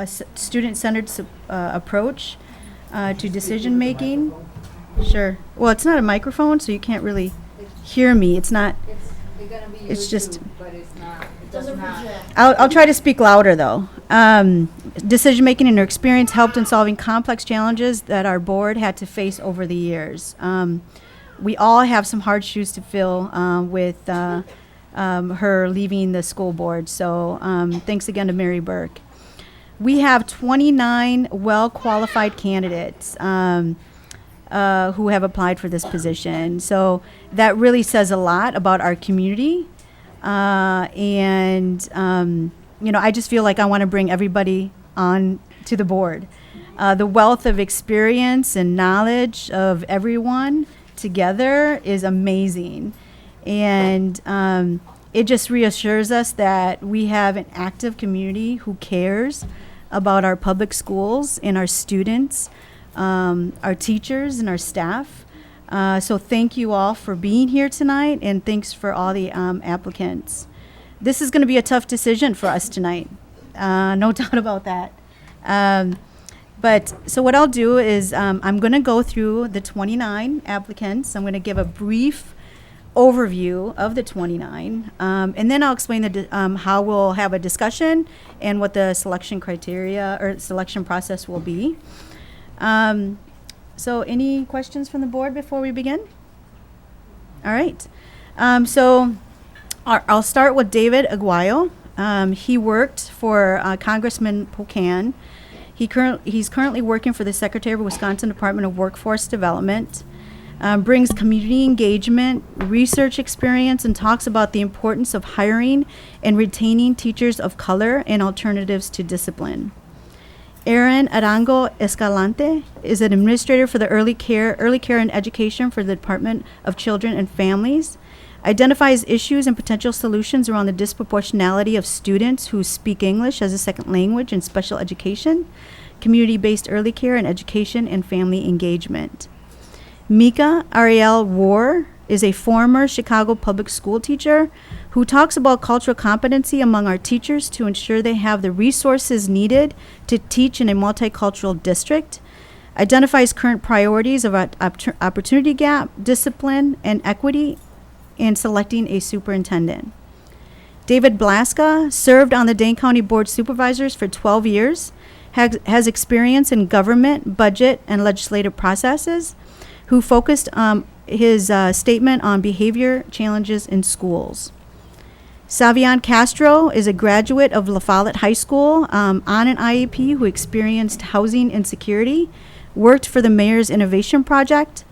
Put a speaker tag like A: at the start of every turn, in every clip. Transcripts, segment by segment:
A: student-centered approach to decision-making. Sure. Well, it's not a microphone, so you can't really hear me. It's not. It's just.
B: But it's not. It does not.
A: I'll try to speak louder, though. Decision-making and her experience helped in solving complex challenges that our board had to face over the years. We all have some hard shoes to fill with her leaving the school board. So thanks again to Mary Burke. We have 29 well-qualified candidates who have applied for this position. So that really says a lot about our community. I just feel like I want to bring everybody on to the board. The wealth of experience and knowledge of everyone together is amazing. And it just reassures us that we have an active community who cares about our public schools and our students, our teachers and our staff. So thank you all for being here tonight, and thanks for all the applicants. This is going to be a tough decision for us tonight. No doubt about that. So what I'll do is I'm going to go through the 29 applicants. I'm going to give a brief overview of the 29, and then I'll explain how we'll have a discussion and what the selection criteria or selection process will be. So any questions from the board before we begin? All right. I'll start with David Aguayo. He worked for Congressman Pocan. He's currently working for the Secretary of Wisconsin Department of Workforce Development. Brings community engagement, research experience, and talks about the importance of hiring and retaining teachers of color and alternatives to discipline. Erin Arango Escalante is an administrator for the early care and education for the Department of Children and Families. Identifies issues and potential solutions around the disproportionality of students who speak English as a second language in special education, community-based early care and education, and family engagement. Mika Ariel War is a former Chicago public school teacher who talks about cultural competency among our teachers to ensure they have the resources needed to teach in a multicultural district, identifies current priorities of opportunity gap, discipline, and equity in selecting a superintendent. David Blaska served on the Dane County Board of Supervisors for 12 years, has experience in government, budget, and legislative processes, who focused his statement on behavior challenges in schools. Savion Castro is a graduate of La Follette High School on an IEP who experienced housing insecurity, worked for the Mayor's Innovation Project,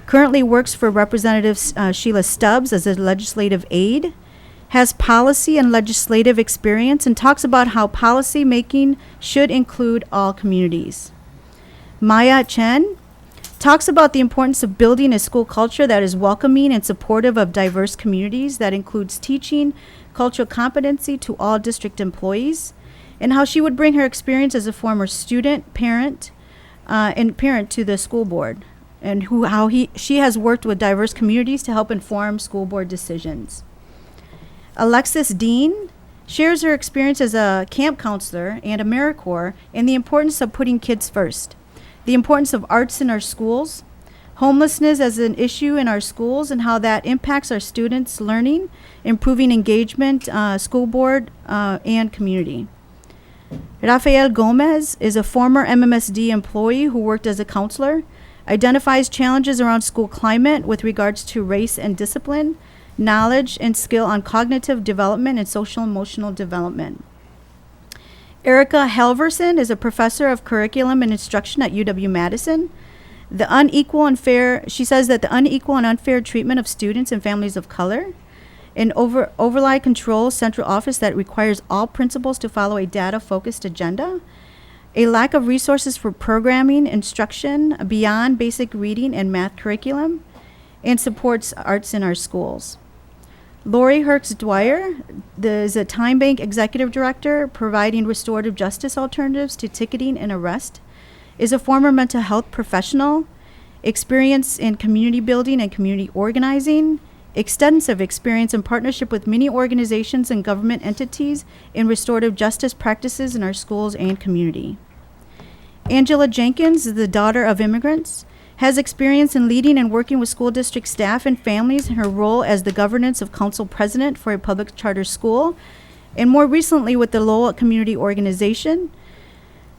A: currently works for Representative Sheila Stubbs as a legislative aide, has policy and legislative experience, and talks about how policy making should include all communities. Maya Chen talks about the importance of building a school culture that is welcoming and supportive of diverse communities that includes teaching cultural competency to all district employees, and how she would bring her experience as a former student, parent to the school board, and she has worked with diverse communities to help inform school board decisions. Alexis Dean shares her experience as a camp counselor and AmeriCorps and the importance of putting kids first, the importance of arts in our schools, homelessness as an issue in our schools, and how that impacts our students' learning, improving engagement, school board, and community. Rafael Gomez is a former MMSD employee who worked as a counselor, identifies challenges around school climate with regards to race and discipline, knowledge and skill on cognitive development and social emotional development. Erica Halverson is a professor of curriculum and instruction at UW-Madison. She says that the unequal and unfair treatment of students and families of color, an overlay control central office that requires all principals to follow a data-focused agenda, a lack of resources for programming, instruction beyond basic reading and math curriculum, and supports arts in our schools. Lori Herx Dwyer is a Time Bank Executive Director providing restorative justice alternatives to ticketing and arrest, is a former mental health professional, experience in community building and community organizing, extensive experience in partnership with many organizations and government entities in restorative justice practices in our schools and community. Angela Jenkins is the daughter of immigrants, has experience in leading and working with school district staff and families in her role as the governance of council president for a public charter school, and more recently with the Lowell Community Organization.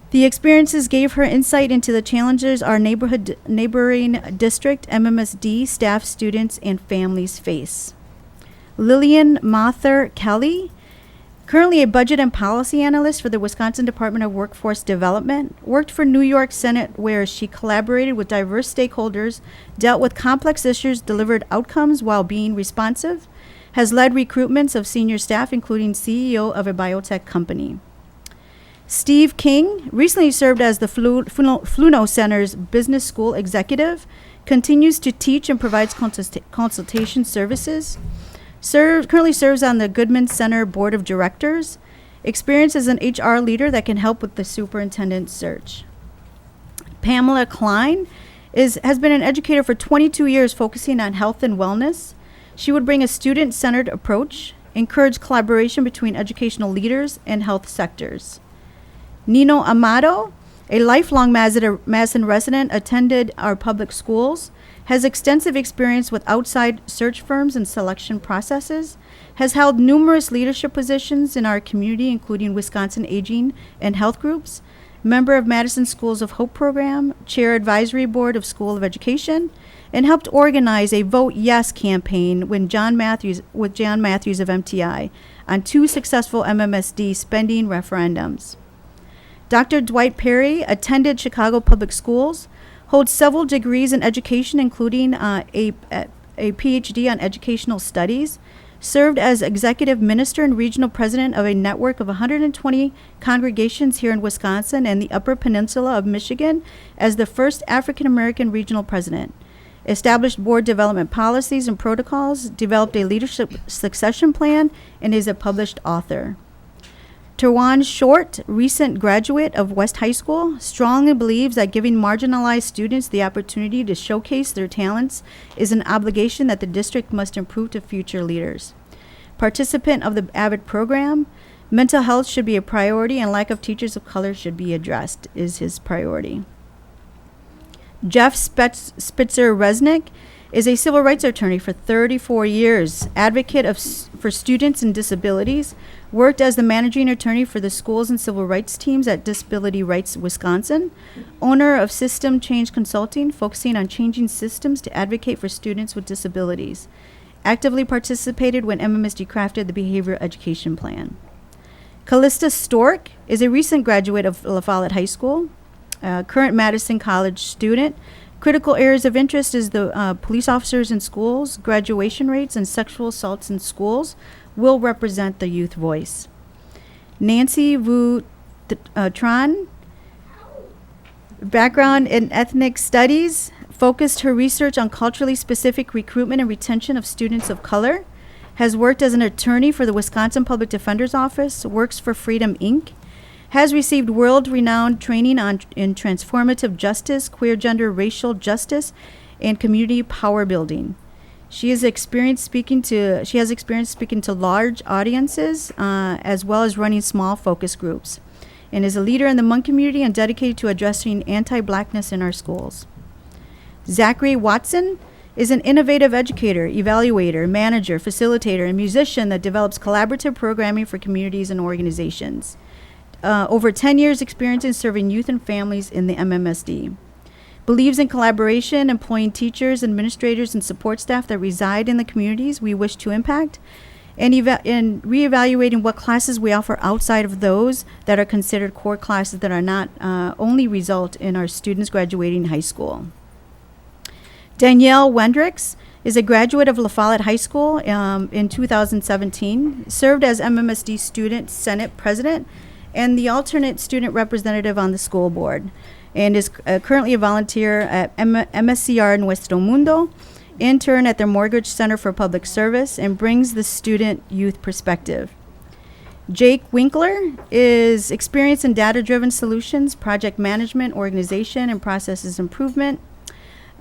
A: The experiences gave her insight into the challenges our neighboring district, MMSD, staff, students, and families face. Lillian Mather Kelly, currently a budget and policy analyst for the Wisconsin Department of Workforce Development, worked for New York Senate where she collaborated with diverse stakeholders, dealt with complex issues, delivered outcomes while being responsive, has led recruitments of senior staff, including CEO of a biotech company. Steve King recently served as the Fluno Center's business school executive, continues to teach and provides consultation services, currently serves on the Goodman Center Board of Directors, experience as an HR leader that can help with the superintendent search. Pamela Klein has been an educator for 22 years focusing on health and wellness. She would bring a student-centered approach, encourage collaboration between educational leaders and health sectors. Nino Amato, a lifelong Madison resident, attended our public schools, has extensive experience with outside search firms and selection processes, has held numerous leadership positions in our community, including Wisconsin Aging and Health Groups, member of Madison Schools of Hope program, chair advisory board of School of Education, and helped organize a Vote Yes campaign with John Matthews of MTI on 2 successful MMSD spending referendums. Dr. Dwight Perry attended Chicago Public Schools, holds several degrees in education, including a PhD on educational studies, served as executive minister and regional president of a network of 120 congregations here in Wisconsin and the Upper Peninsula of Michigan as the first African American regional president, established board development policies and protocols, developed a leadership succession plan, and is a published author. Terwan Short, recent graduate of West High School, strongly believes that giving marginalized students the opportunity to showcase their talents is an obligation that the district must improve to future leaders. Participant of the AVID program, mental health should be a priority and lack of teachers of color should be addressed, is his priority. Jeff Spitzer Resnick is a civil rights attorney for 34 years, advocate for students and disabilities, worked as the managing attorney for the schools and civil rights teams at Disability Rights Wisconsin, owner of System Change Consulting, focusing on changing systems to advocate for students with disabilities, actively participated when MMSD crafted the behavior education plan. Callista Stork is a recent graduate of La Follette High School, current Madison College student. Critical areas of interest is the police officers in schools, graduation rates, and sexual assaults in schools will represent the youth voice. Nancy Vu Tran, background in ethnic studies, focused her research on culturally specific recruitment and retention of students of color, has worked as an attorney for the Wisconsin Public Defender's Office, works for Freedom, Inc., has received world-renowned training in transformative justice, queer gender racial justice, and community power building. She has experience speaking to large audiences, as well as running small focus groups, and is a leader in the Hmong community and dedicated to addressing anti-blackness in our schools. Zachary Watson is an innovative educator, evaluator, manager, facilitator, and musician that develops collaborative programming for communities and organizations. Over 10 years experience in serving youth and families in the MMSD. Believes in collaboration, employing teachers, administrators, and support staff that reside in the communities we wish to impact, and reevaluating what classes we offer outside of those that are considered core classes that are not only result in our students graduating high school. Danielle Wendricks is a graduate of La Follette High School in 2017, served as MMSD Student Senate President and the alternate student representative on the school board, and is currently a volunteer at MSCR Nuestro Mundo, intern at their Mortgage Center for Public Service, and brings the student youth perspective. Jake Winkler is experienced in data-driven solutions, project management, organization, and processes improvement.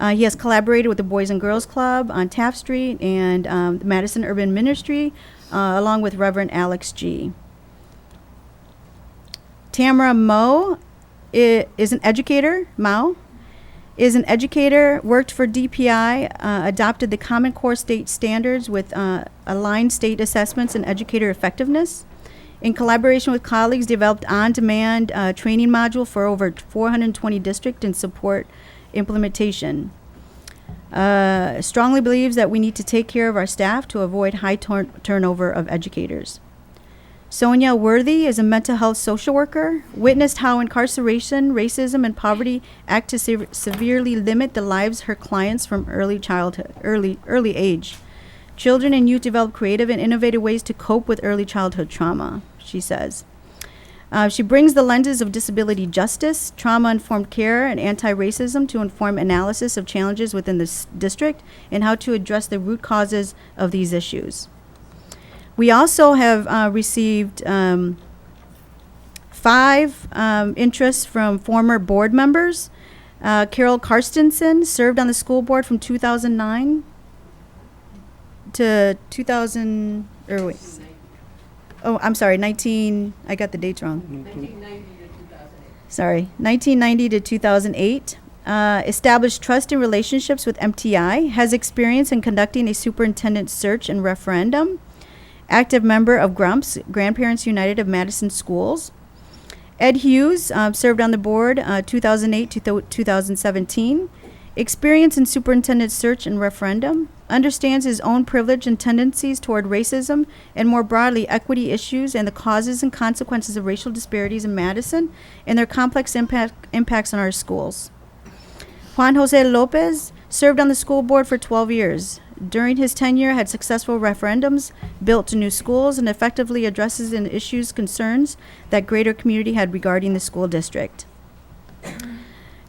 A: He has collaborated with the Boys and Girls Club on Taft Street and the Madison Urban Ministry, along with Reverend Alex G. Tamara Mo is an educator. Mao is an educator, worked for DPI, adopted the Common Core state standards with aligned state assessments and educator effectiveness. In collaboration with colleagues, developed on-demand training module for over 420 districts and support implementation. Strongly believes that we need to take care of our staff to avoid high turnover of educators. Sonia Worthy is a mental health social worker, witnessed how incarceration, racism, and poverty act to severely limit the lives of her clients from early age. Children and youth develop creative and innovative ways to cope with early childhood trauma, she says. She brings the lenses of disability justice, trauma-informed care, and anti-racism to inform analysis of challenges within this district and how to address the root causes of these issues. We also have received 5 interests from former board members. Carol Karstensen served on the school board from 2009 to 2000, or wait. Oh, I'm sorry, I got the dates wrong. 1990 to 2008. Sorry, 1990 to 2008. Established trust in relationships with MTI, has experience in conducting a superintendent search and referendum. Active member of GRUMPS, Grandparents United of Madison Schools. Ed Hughes served on the board 2008 to 2017. Experience in superintendent search and referendum. Understands his own privilege and tendencies toward racism and more broadly equity issues and the causes and consequences of racial disparities in Madison and their complex impacts on our schools. Juan Jose Lopez served on the school board for 12 years. During his tenure, had successful referendums, built new schools, and effectively addresses and issues concerns that greater community had regarding the school district.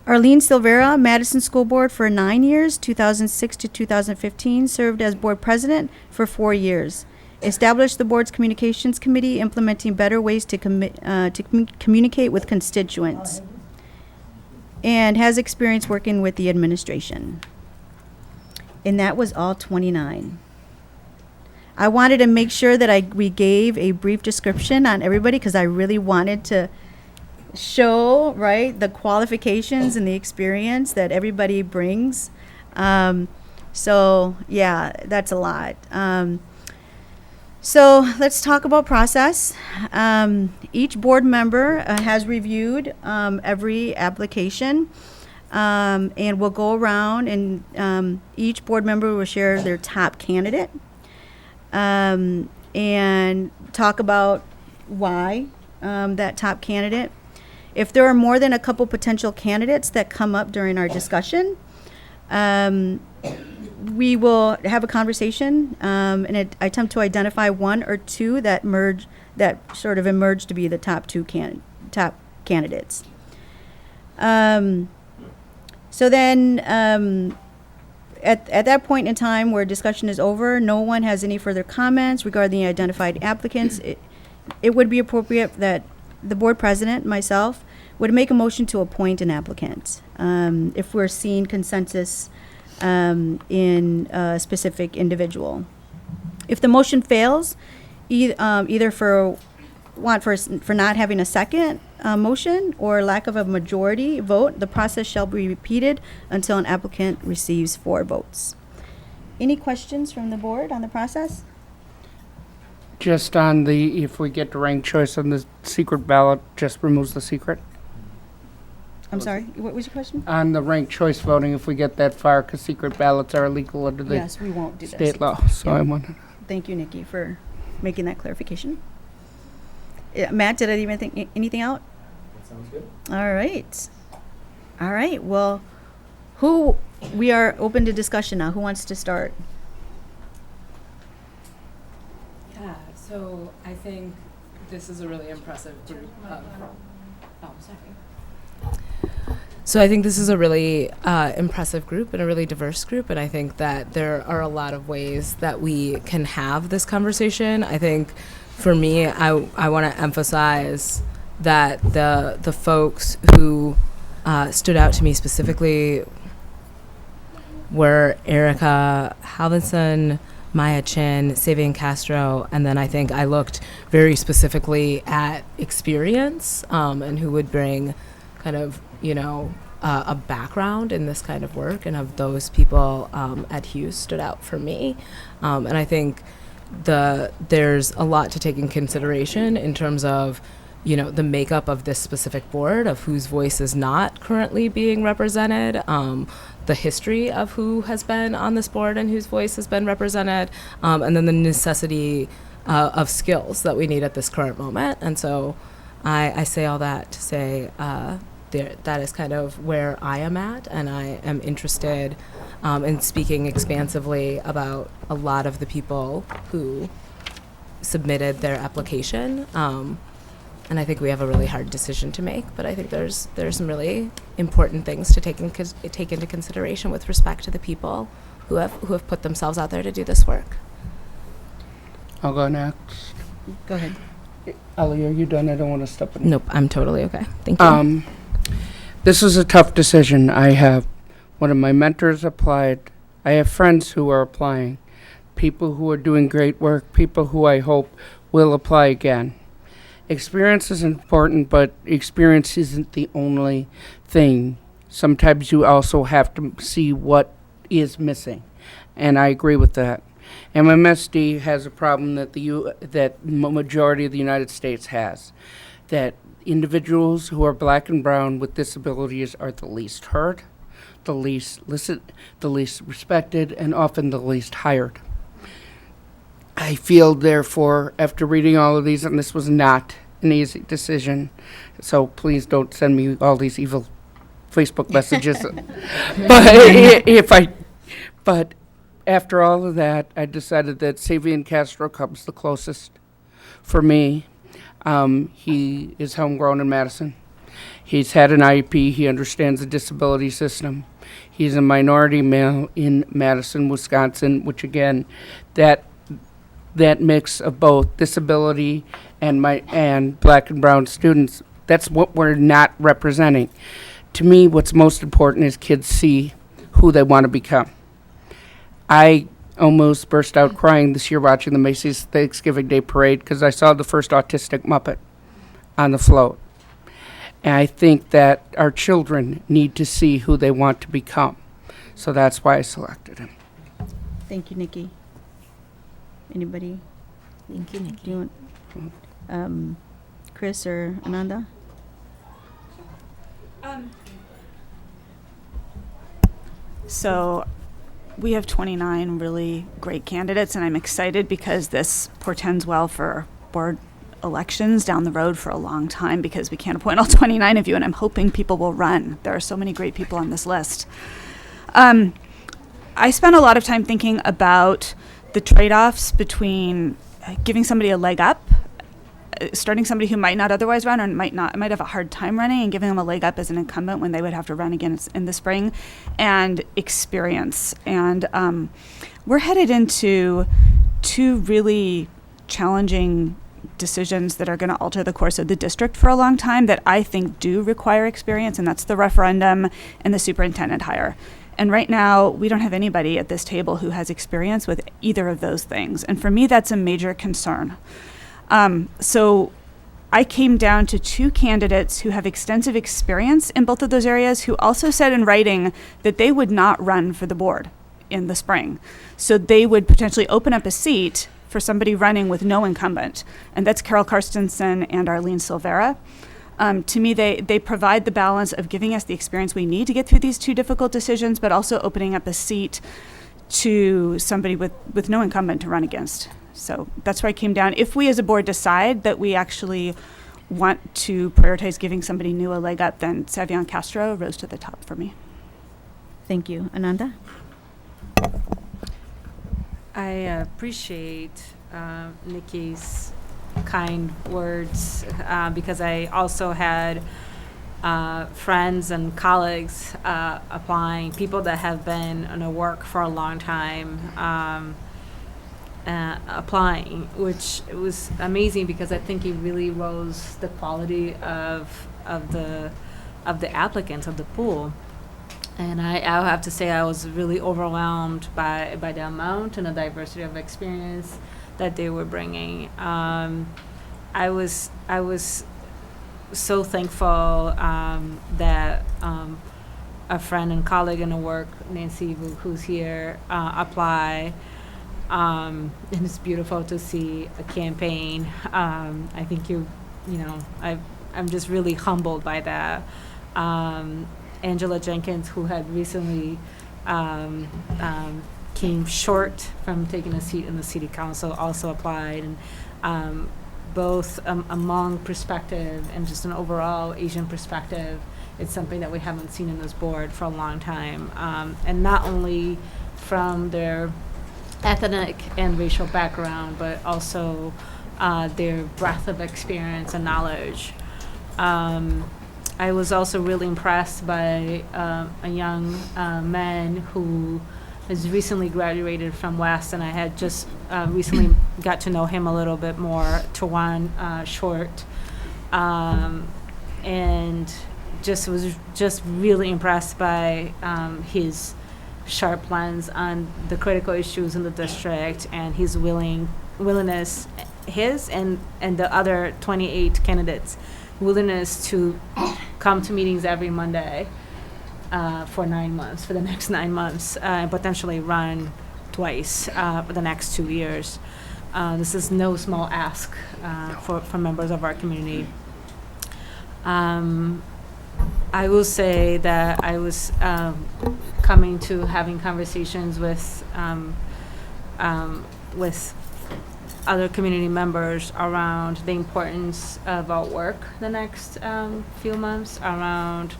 A: Arlene Silvera, Madison School Board for 9 years, 2006 to 2015, served as board president for 4 years. Established the board's communications committee, implementing better ways to communicate with constituents, and has experience working with the administration. And that was all 29. I wanted to make sure that we gave a brief description on everybody because I really wanted to show, right, the qualifications and the experience that everybody brings. So, yeah, that's a lot. So let's talk about process. Each board member has reviewed every application. And we'll go around and each board member will share their top candidate and talk about why that top candidate. If there are more than a couple potential candidates that come up during our discussion, we will have a conversation and attempt to identify one or two that sort of emerge to be the top candidates. So then, at that point in time where discussion is over, no one has any further comments regarding the identified applicants. It would be appropriate that the board president, myself, would make a motion to appoint an applicant if we're seeing consensus in a specific individual. If the motion fails, either for not having a second motion or lack of a majority vote, the process shall be repeated until an applicant receives 4 votes. Any questions from the board on the process?
C: Just on if we get to ranked choice on the secret ballot, just removes the secret?
A: I'm sorry, what was your question?
C: On the ranked choice voting, if we get that far, because secret ballots are illegal under the
A: Yes, we won't do that.
C: state law, so
A: Yeah.
C: I wonder.
A: Thank you, Nikki, for making that clarification. Matt, did I even think anything out?
D: That sounds good.
A: All right. All right. Well, we are open to discussion now. Who wants to start?
E: Yeah, so I think this is a really impressive group of, So I think this is a really impressive group and a really diverse group, and I think that there are a lot of ways that we can have this conversation. I think for me, I want to emphasize that the folks who stood out to me specifically were Erica Halvinson, Maya Chin, Savian Castro, and then I think I looked very specifically at experience and who would bring kind of, a background in this kind of work, and of those people at Hughes stood out for me. And I think there's a lot to take in consideration in terms of, the makeup of this specific board, of whose voice is not currently being represented, the history of who has been on this board and whose voice has been represented, and then the necessity of skills that we need at this current moment. And so I say all that to say that is kind of where I am at, and I am interested in speaking expansively about a lot of the people who submitted their application. And I think we have a really hard decision to make, but I think there's some really important things to take into consideration with respect to the people who have put themselves out there to do this work.
C: I'll go next.
A: Go ahead.
C: Ellie, are you done? I don't want to step in.
E: Nope, I'm totally okay. Thank you.
C: This is a tough decision. I have one of my mentors applied. I have friends who are applying, people who are doing great work, people who I hope will apply again. Experience is important, but experience isn't the only thing. Sometimes you also have to see what is missing, and I agree with that. MMSD has a problem that that majority of the United States has, that individuals who are black and brown with disabilities are the least heard, the least listened, the least respected, and often the least hired. I feel, therefore, after reading all of these, and this was not an easy decision, so please don't send me all these evil Facebook messages. But after all of that, I decided that Savian Castro comes the closest for me. He is homegrown in Madison. He's had an IEP. He understands the disability system. He's a minority male in Madison, Wisconsin, which again, that mix of both disability and black and brown students, that's what we're not representing. To me, what's most important is kids see who they want to become. I almost burst out crying this year watching the Macy's Thanksgiving Day Parade because I saw the first autistic Muppet on the float. And I think that our children need to see who they want to become. So that's why I selected him.
A: Thank you, Nikki. Anybody?
B: Thank you, Nikki.
A: Do you want, Chris or Ananda?
D: So we have 29 really great candidates, and I'm excited because this portends well for board elections down the road for a long time, because we can't appoint all 29 of you, and I'm hoping people will run. There are so many great people on this list. I spent a lot of time thinking about the trade-offs between giving somebody a leg up, starting somebody who might not otherwise run or might have a hard time running, and giving them a leg up as an incumbent when they would have to run again in the spring, and experience. And we're headed into two really challenging decisions that are going to alter the course of the district for a long time that I think do require experience, and that's the referendum and the superintendent hire. And right now, we don't have anybody at this table who has experience with either of those things. And for me, that's a major concern. So I came down to two candidates who have extensive experience in both of those areas, who also said in writing that they would not run for the board in the spring. So they would potentially open up a seat for somebody running with no incumbent. And that's Carol Karstensen and Arlene Silvera. To me, they provide the balance of giving us the experience we need to get through these two difficult decisions, but also opening up a seat to somebody with no incumbent to run against. So that's where I came down. If we as a board decide that we actually want to prioritize giving somebody new a leg up, then Savian Castro rose to the top for me.
A: Thank you. Ananda?
B: I appreciate Nikki's kind words because I also had friends and colleagues applying, people that have been in a work for a long time applying, which was amazing because I think it really rose the quality of the applicants, of the pool. And I'll have to say I was really overwhelmed by the amount and the diversity of experience that they were bringing. I was so thankful that a friend and colleague in the work, Nancy, who's here, apply. And it's beautiful to see a campaign. I think I'm just really humbled by that. Angela Jenkins, who had recently came short from taking a seat in the city council, also applied. And both among perspective and just an overall Asian perspective, it's something that we haven't seen in this board for a long time. And not only from their ethnic and racial background, but also their breadth of experience and knowledge. I was also really impressed by a young man who has recently graduated from West, and I had just recently got to know him a little bit more, Tawan Short, and was just really impressed by his sharp lens on the critical issues in the district and his willingness, his and the other 28 candidates' willingness to come to meetings every Monday for the next 9 months, and potentially run twice for the next 2 years. This is no small ask for members of our community. I will say that I was coming to having conversations with other community members around the importance of our work the next few months around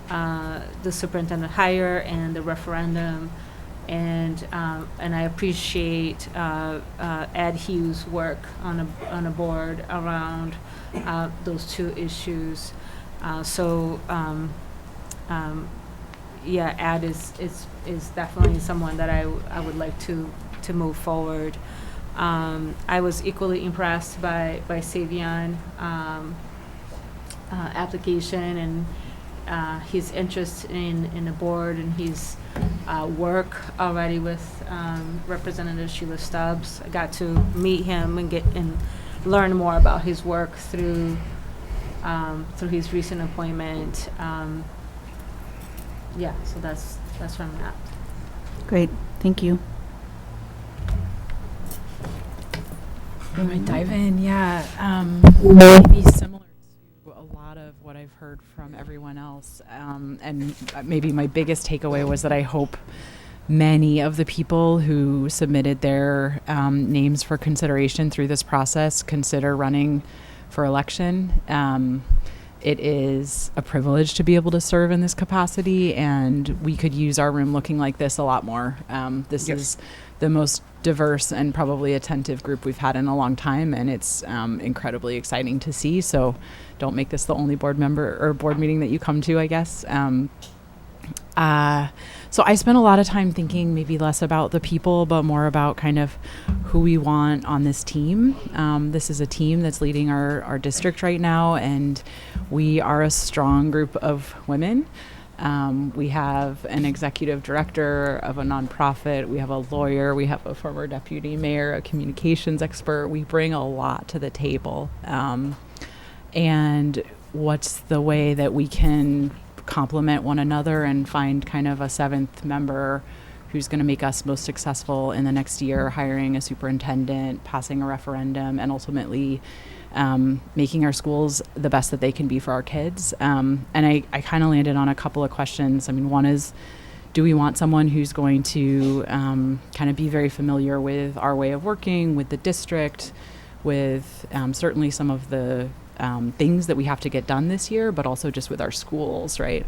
B: the superintendent hire and the referendum, and I appreciate Ed Hughes' work on a board around those two issues. Ed is definitely someone that I would like to move forward. I was equally impressed by Savion application and his interest in the board and his work already with Representative Sheila Stubbs. I got to meet him and learn more about his work through his recent appointment. So that's where I'm at.
A: Great, thank you.
F: I might dive in, maybe similar to a lot of what I've heard from everyone else. And maybe my biggest takeaway was that I hope many of the people who submitted their names for consideration through this process consider running for election. It is a privilege to be able to serve in this capacity, and we could use our room looking like this a lot more. This is the most diverse and probably attentive group we've had in a long time, and it's incredibly exciting to see. So don't make this the only board meeting that you come to, I guess. So I spent a lot of time thinking maybe less about the people, but more about kind of who we want on this team. This is a team that's leading our district right now, and we are a strong group of women. We have an executive director of a nonprofit. We have a lawyer. We have a former deputy mayor, a communications expert. We bring a lot to the table. And what's the way that we can complement one another and find kind of a seventh member who's going to make us most successful in the next year, hiring a superintendent, passing a referendum, and ultimately making our schools the best that they can be for our kids. And I kind of landed on a couple of questions. I mean, one is, do we want someone who's going to kind of be very familiar with our way of working, with the district, with certainly some of the things that we have to get done this year, but also just with our schools, right?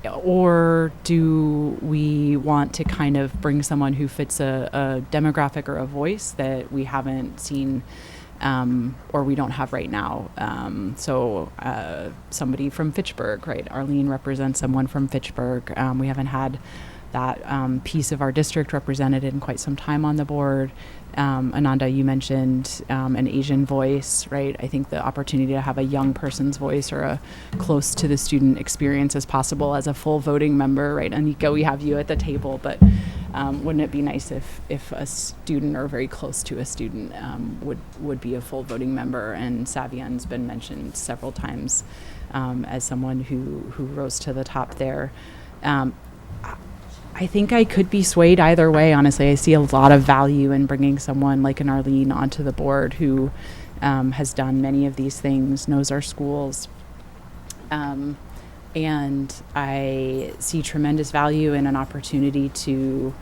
F: Or do we want to kind of bring someone who fits a demographic or a voice that we haven't seen or we don't have right now? So somebody from Fitchburg, right? Arlene represents someone from Fitchburg. We haven't had that piece of our district represented in quite some time on the board. Ananda, you mentioned an Asian voice, right? I think the opportunity to have a young person's voice or a close to the student experience as possible as a full voting member, right? Anika, we have you at the table, but wouldn't it be nice if a student or very close to a student would be a full voting member? And Savian's been mentioned several times as someone who rose to the top there. I think I could be swayed either way, honestly. I see a lot of value in bringing someone like an Arlene onto the board who has done many of these things, knows our schools. And I see tremendous value in an opportunity to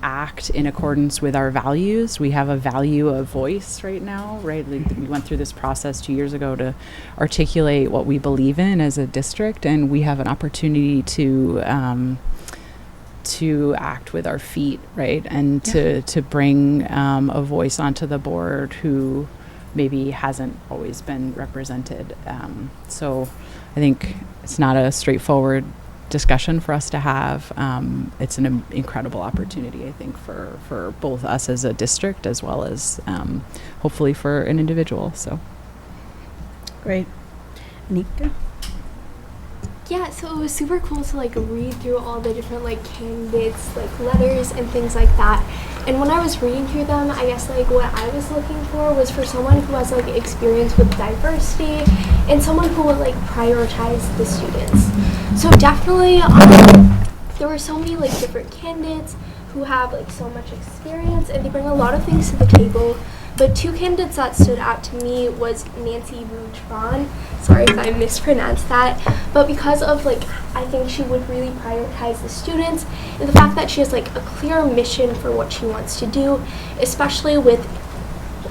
F: act in accordance with our values. We have a value of voice right now, right? We went through this process 2 years ago to articulate what we believe in as a district, and we have an opportunity to act with our feet, right? And to bring a voice onto the board who maybe hasn't always been represented. So I think it's not a straightforward discussion for us to have. It's an incredible opportunity, I think, for both us as a district as well as hopefully for an individual. So
A: Great. Anika?
G: Yeah, so it was super cool to like read through all the different like candidates, like letters and things like that. And when I was reading through them, I guess like what I was looking for was for someone who has like experience with diversity and someone who would like prioritize the students. So definitely there were so many like different candidates who have like so much experience and they bring a lot of things to the table. But two candidates that stood out to me was Nancy Wu Tran. Sorry if I mispronounced that. But because of like, I think she would really prioritize the students and the fact that she has like a clear mission for what she wants to do, especially with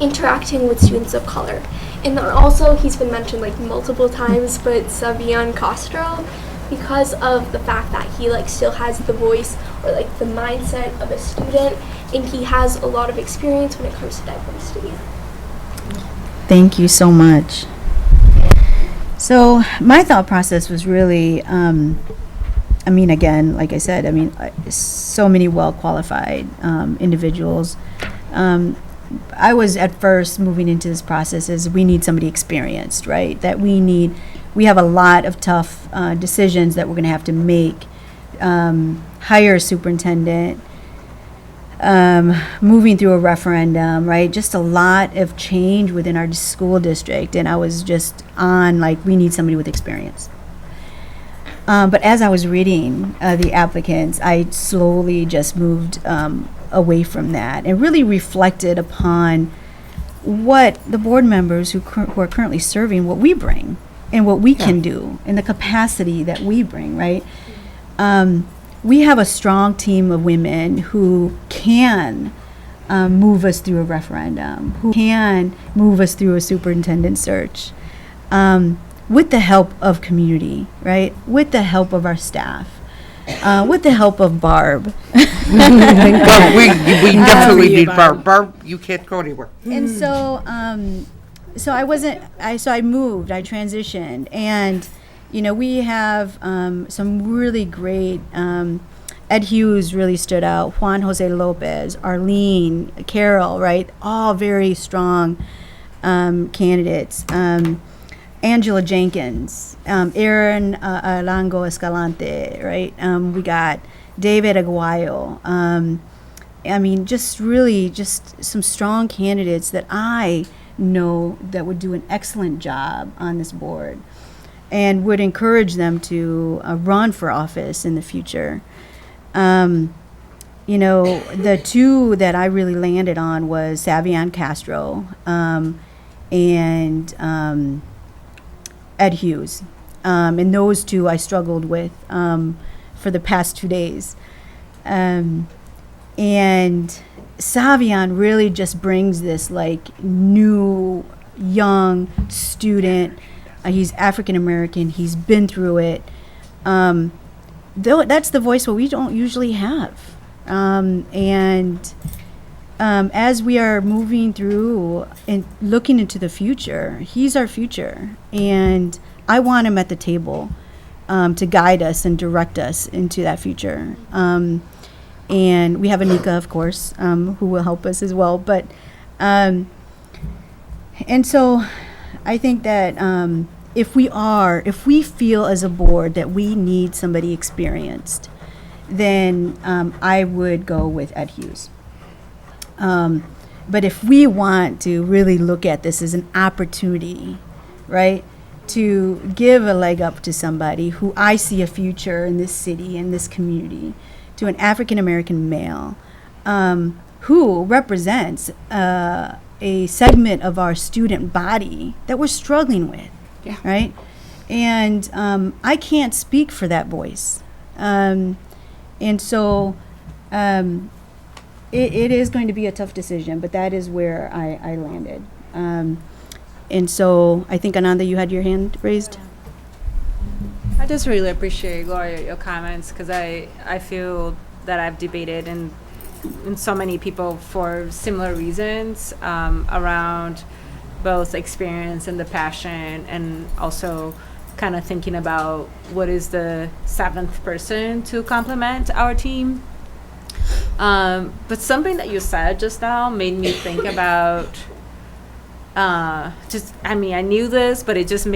G: interacting with students of color. And then also, he's been mentioned like multiple times, but Savian Castro, because of the fact that he like still has the voice or like the mindset of a student, and he has a lot of experience when it comes to diversity.
A: Thank you so much. So my thought process was really, I mean, again, like I said, so many well-qualified individuals. I was at first moving into this process as we need somebody experienced, right? That we have a lot of tough decisions that we're going to have to make. Hire a superintendent, moving through a referendum, right? Just a lot of change within our school district. And I was just on, like, we need somebody with experience. But as I was reading the applicants, I slowly just moved away from that and really reflected upon what the board members who are currently serving, what we bring and what we can do and the capacity that we bring, right? We have a strong team of women who can move us through a referendum, who can move us through a superintendent search, with the help of community, right? With the help of our staff, with the help of Barb.
C: Well, we definitely need Barb. Barb, you can't go anywhere.
A: And so, so I moved, I transitioned, and we have some really great. Ed Hughes really stood out. Juan Jose Lopez, Arlene, Carol, right? All very strong candidates. Angela Jenkins, Aaron Alango Escalante, right? We got David Aguayo. Just some strong candidates that I know that would do an excellent job on this board and would encourage them to run for office in the future. The two that I really landed on was Savian Castro and Ed Hughes. And those two I struggled with for the past 2 days. And Savian really just brings this like new, young student. He's African American. He's been through it. Though that's the voice what we don't usually have. As we are moving through and looking into the future, he's our future, and I want him at the table to guide us and direct us into that future. And we have Anika, of course, who will help us as well. But and so I think that if we feel as a board that we need somebody experienced, then I would go with Ed Hughes. But if we want to really look at this as an opportunity, right, to give a leg up to somebody who I see a future in this city, in this community, to an African American male who represents a segment of our student body that we're struggling with, right? And I can't speak for that voice. And so it is going to be a tough decision, but that is where I landed. And so I think, Ananda, you had your hand raised.
B: I just really appreciate, Gloria, your comments, because I feel that I've debated and so many people for similar reasons around both experience and the passion, and also kind of thinking about what is the seventh person to complement our team. But something that you said just now made me think about I knew this, but it just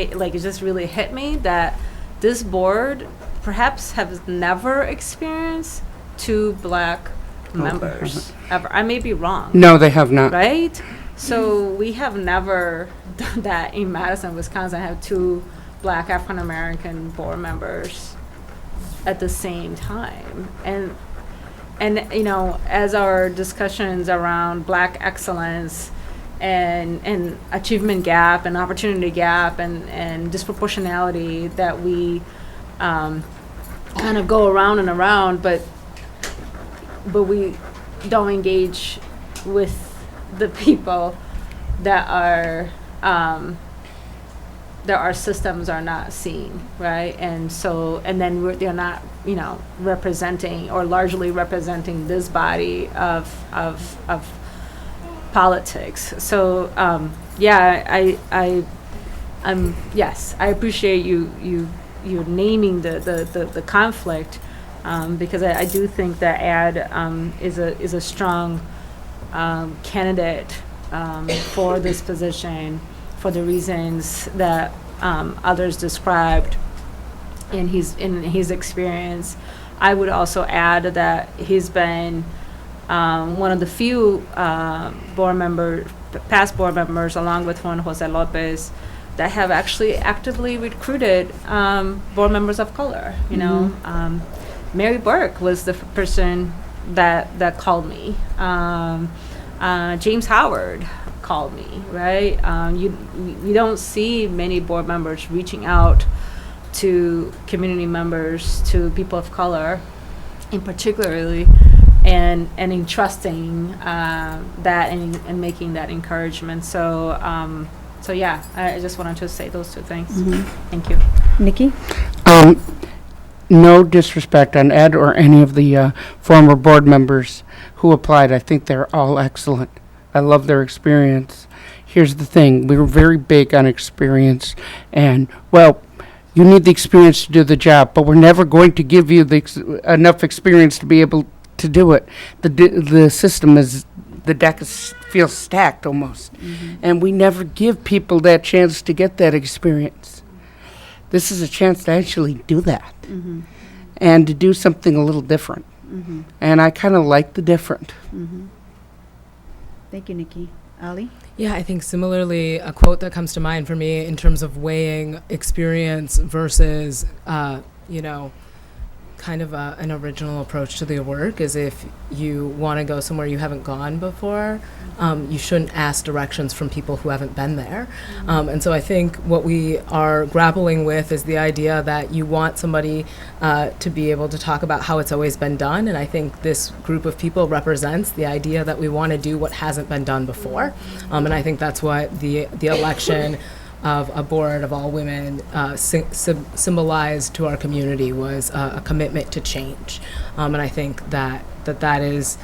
B: really hit me that this board perhaps has never experienced 2 Black members ever. I may be wrong.
C: No, they have not.
B: Right? So we have never done that in Madison, Wisconsin. Have 2 Black African American board members at the same time. And you know, as our discussions around Black excellence and achievement gap and opportunity gap and disproportionality that we kind of go around and around, but we don't engage with the people that our systems are not seeing, right? And so, and then they're not, you know, representing or largely representing this body of politics. So yes, I appreciate you naming the conflict, because I do think that Ed is a strong candidate for this position for the reasons that others described in his experience. I would also add that he's been one of the few past board members, along with Juan Jose Lopez, that have actually actively recruited board members of color. You know, Mary Burke was the person that called me. James Howard called me, right? You don't see many board members reaching out to community members, to people of color, in particularly, and entrusting that and making that encouragement. So yeah, I just wanted to say those 2 things. Thank you.
A: Nikki?
C: No disrespect on Ed or any of the former board members who applied. I think they're all excellent. I love their experience. Here's the thing. We were very big on experience. And, well, you need the experience to do the job, but we're never going to give you enough experience to be able to do it. The system is, the deck feels stacked almost. And we never give people that chance to get that experience. This is a chance to actually do that. And to do something a little different. And I kind of like the different.
A: Thank you, Nikki. Ali?
E: Yeah, I think similarly, a quote that comes to mind for me in terms of weighing experience versus, kind of an original approach to the work is if you want to go somewhere you haven't gone before, you shouldn't ask directions from people who haven't been there. And so I think what we are grappling with is the idea that you want somebody to be able to talk about how it's always been done. And I think this group of people represents the idea that we want to do what hasn't been done before. And I think that's what the election of a board of all women symbolized to our community was a commitment to change. And I think that is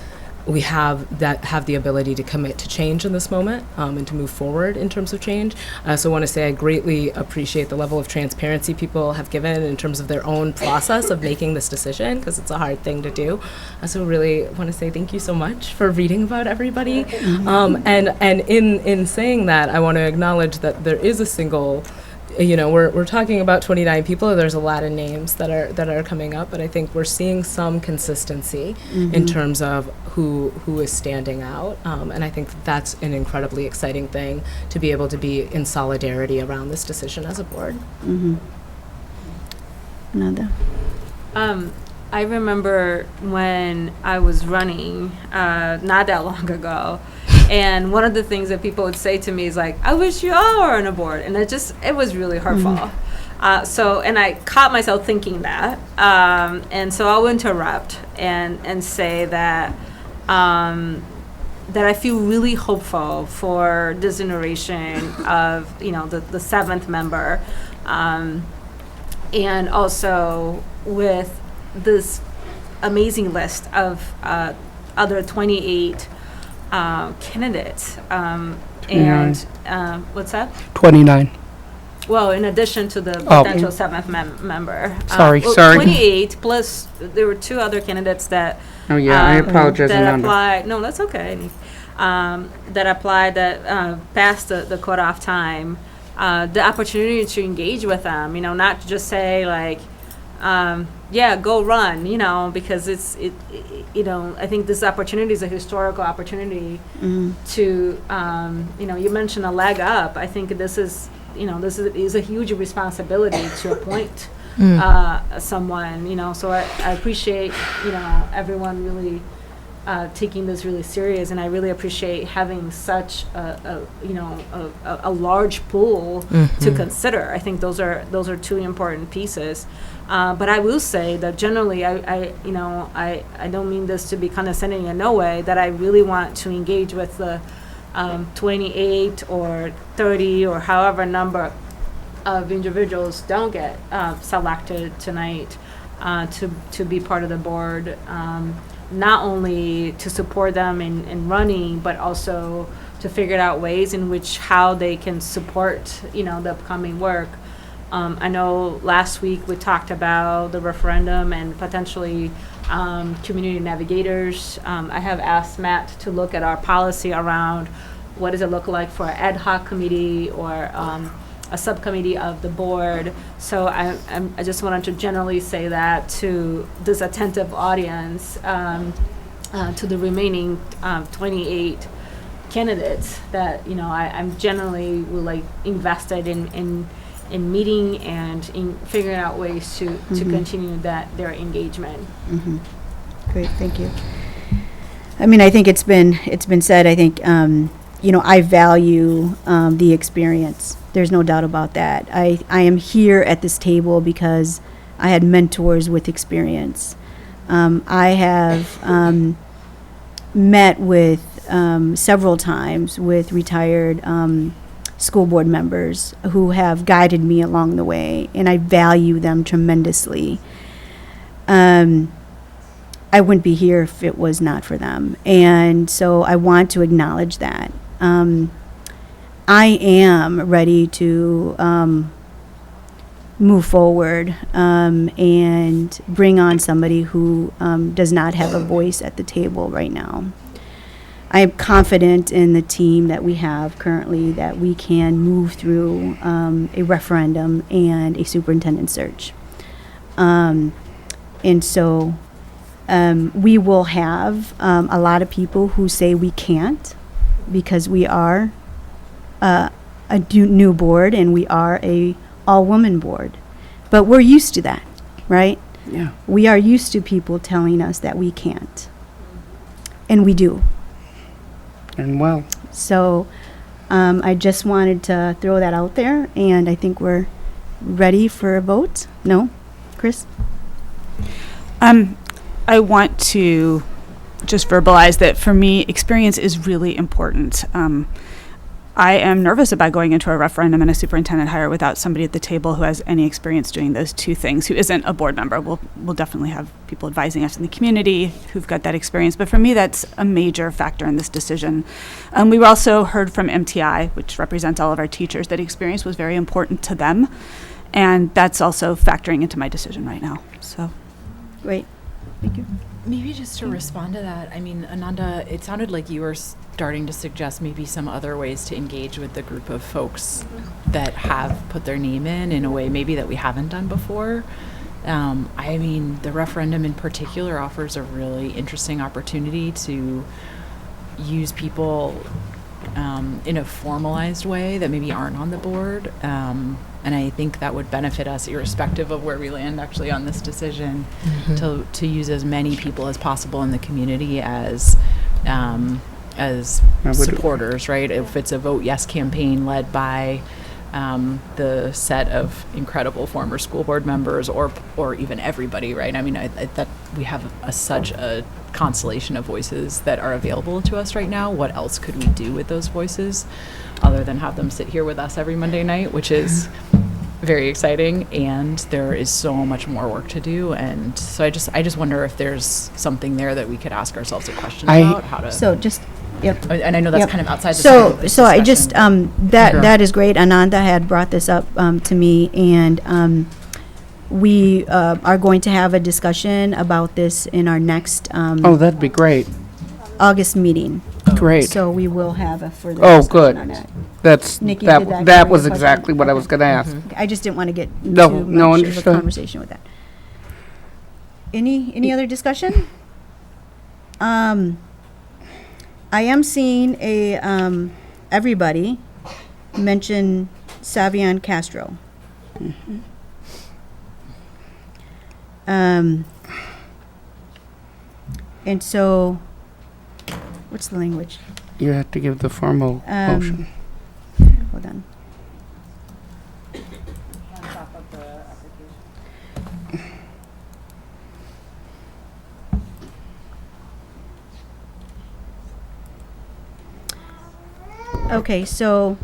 E: we have the ability to commit to change in this moment, and to move forward in terms of change. I also want to say I greatly appreciate the level of transparency people have given in terms of their own process of making this decision, because it's a hard thing to do. I also really want to say thank you so much for reading about everybody. And in saying that, I want to acknowledge that there is a single, we're talking about 29 people. There's a lot of names that are coming up, but I think we're seeing some consistency in terms of who is standing out, and I think that's an incredibly exciting thing to be able to be in solidarity around this decision as a board.
A: Nada.
B: I remember when I was running, not that long ago, and one of the things that people would say to me is like, I wish you all were on a board. And it was really hurtful. And I caught myself thinking that. And so I'll interrupt and say that I feel really hopeful for this generation of, the seventh member. And also with this amazing list of other 28 candidates. What's that?
C: 29.
B: Well, in addition to the
C: Oh.
B: potential seventh member.
C: Sorry.
B: 28 plus there were two other candidates that
C: Oh, yeah, I apologize,
B: that
C: Ananda.
B: applied. No, that's okay. That applied that passed the cutoff time. The opportunity to engage with them, not to just say like, yeah, go run, because I think this opportunity is a historical opportunity to, you mentioned a leg up. I think this is a huge responsibility to appoint someone, so I appreciate, everyone really taking this really serious, and I really appreciate having such a large pool to consider. I think those are two important pieces. But I will say that generally, I don't mean this to be condescending in no way, that I really want to engage with the 28 or 30 or however number of individuals don't get selected tonight to be part of the board. Not only to support them in running, but also to figure out ways in which how they can support, the upcoming work. I know last week we talked about the referendum and potentially community navigators. I have asked Matt to look at our policy around what does it look like for an ad hoc committee or a subcommittee of the board. So I just wanted to generally say that to this attentive audience, to the remaining 28 candidates, that I'm generally invested in meeting and in figuring out ways to continue their engagement.
A: Great, thank you. I mean, I think it's been said. I think I value the experience. There's no doubt about that. I am here at this table because I had mentors with experience. I have met with several times with retired school board members who have guided me along the way, and I value them tremendously. I wouldn't be here if it was not for them, and so I want to acknowledge that. I am ready to move forward and bring on somebody who does not have a voice at the table right now. I am confident in the team that we have currently that we can move through a referendum and a superintendent search. And so we will have a lot of people who say we can't because we are a new board and we are a all-woman board. But we're used to that, right?
C: Yeah.
A: We are used to people telling us that we can't. And we do.
C: And well,
A: So I just wanted to throw that out there, and I think we're ready for a vote. No? Chris?
D: I want to just verbalize that for me, experience is really important. I am nervous about going into a referendum and a superintendent hire without somebody at the table who has any experience doing those two things, who isn't a board member. We'll definitely have people advising us in the community who've got that experience. But for me, that's a major factor in this decision. We were also heard from MTI, which represents all of our teachers, that experience was very important to them. And that's also factoring into my decision right now. So,
A: Great. Thank you.
F: Maybe just to respond to that, I mean, Ananda, it sounded like you were starting to suggest maybe some other ways to engage with the group of folks that have put their name in a way maybe that we haven't done before. I mean, the referendum in particular offers a really interesting opportunity to use people in a formalized way that maybe aren't on the board. And I think that would benefit us, irrespective of where we land actually on this decision, to use as many people as possible in the community as supporters, right? If it's a Vote Yes campaign led by the set of incredible former school board members, or even everybody, right? I mean, I that we have such a constellation of voices that are available to us right now. What else could we do with those voices other than have them sit here with us every Monday night, which is very exciting, and there is so much more work to do. And so I just wonder if there's something there that we could ask ourselves a question about how to.
A: So just, yep.
F: And I know that's
A: Yep.
F: kind of outside the scope of this
A: So I
F: discussion.
A: just, that is great. Ananda had brought this up to me, and we are going to have a discussion about this in our next
C: Oh, that'd be great.
A: August meeting.
C: Great.
A: So we will have a further
C: Oh,
A: discussion
C: good.
A: on that.
C: That's,
A: Nikki, did that
C: that
A: cover
C: was
A: your question?
C: exactly what I was
A: Okay.
C: gonna ask.
A: I just didn't want to get
C: No,
A: too
C: no,
A: much of a
C: understood.
A: conversation with that. Any other discussion? I am seeing everybody mention Savion Castro. And so, what's the language?
C: You have to give the formal motion.
A: Hold on. Okay, so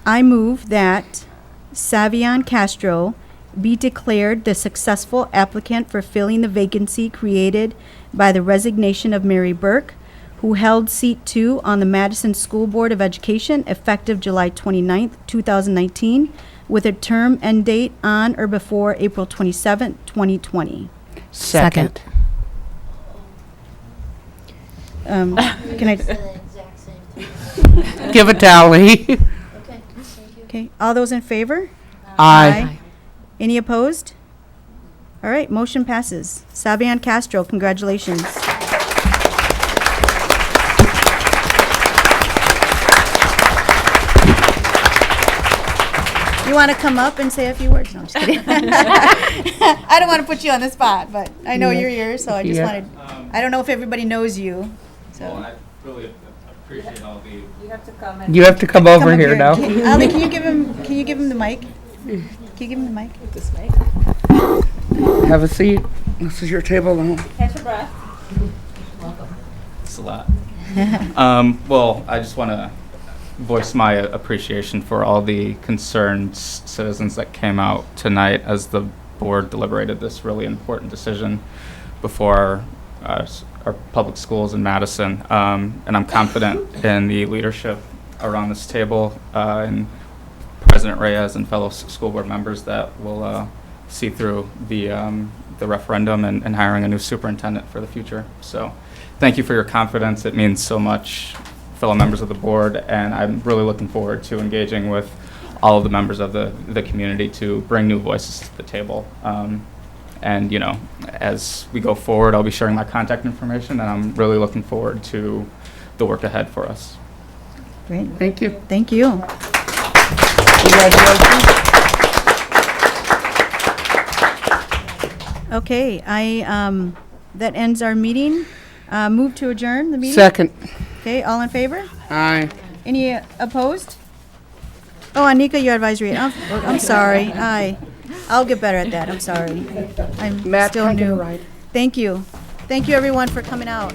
A: I move that Savion Castro be declared the successful applicant for filling the vacancy created by the resignation of Mary Burke, who held seat 2 on the Madison School Board of Education effective July 29th, 2019, with a term end date on or before April 27th, 2020.
C: Second.
A: Can I,
H: the exact same thing.
C: Give a tally.
H: Okay, thank you.
A: okay, all those in favor?
C: Aye.
A: Any opposed? All right, motion passes. Savion Castro, congratulations. You want to come up and say a few words? No, I'm just kidding. I don't want to put you on the spot, but I know you're here, so I just
C: Yeah.
A: wanted, I don't know if everybody knows you,
I: Well,
A: so.
I: I really appreciate all the.
C: You have to come
A: Come
C: over
A: up
C: here now.
A: Ali, can you give him the mic? Can you give him the mic?
C: Have a seat. This is your table now.
I: It's a lot. Well, I just want to voice my appreciation for all the concerned citizens that came out tonight as the board deliberated this really important decision before our public schools in Madison. And I'm confident in the leadership around this table and President Reyes and fellow school board members that will see through the referendum and hiring a new superintendent for the future. So thank you for your confidence. It means so much, fellow members of the board, and I'm really looking forward to engaging with all of the members of the community to bring new voices to the table. And, you know, as we go forward, I'll be sharing my contact information, and I'm really looking forward to the work ahead for us.
A: Great,
C: Thank you.
A: thank you.
C: Congratulations.
A: Okay, that ends our meeting. Move to adjourn the meeting?
C: Second.
A: Okay, all in favor?
C: Aye.
A: Any opposed? Oh, Anika, your advisory. I'm sorry. I'll get better at that. I'm sorry. I'm
C: Matt,
A: still
C: can I get a
A: new.
C: ride?
A: Thank you. Thank you, everyone, for coming out.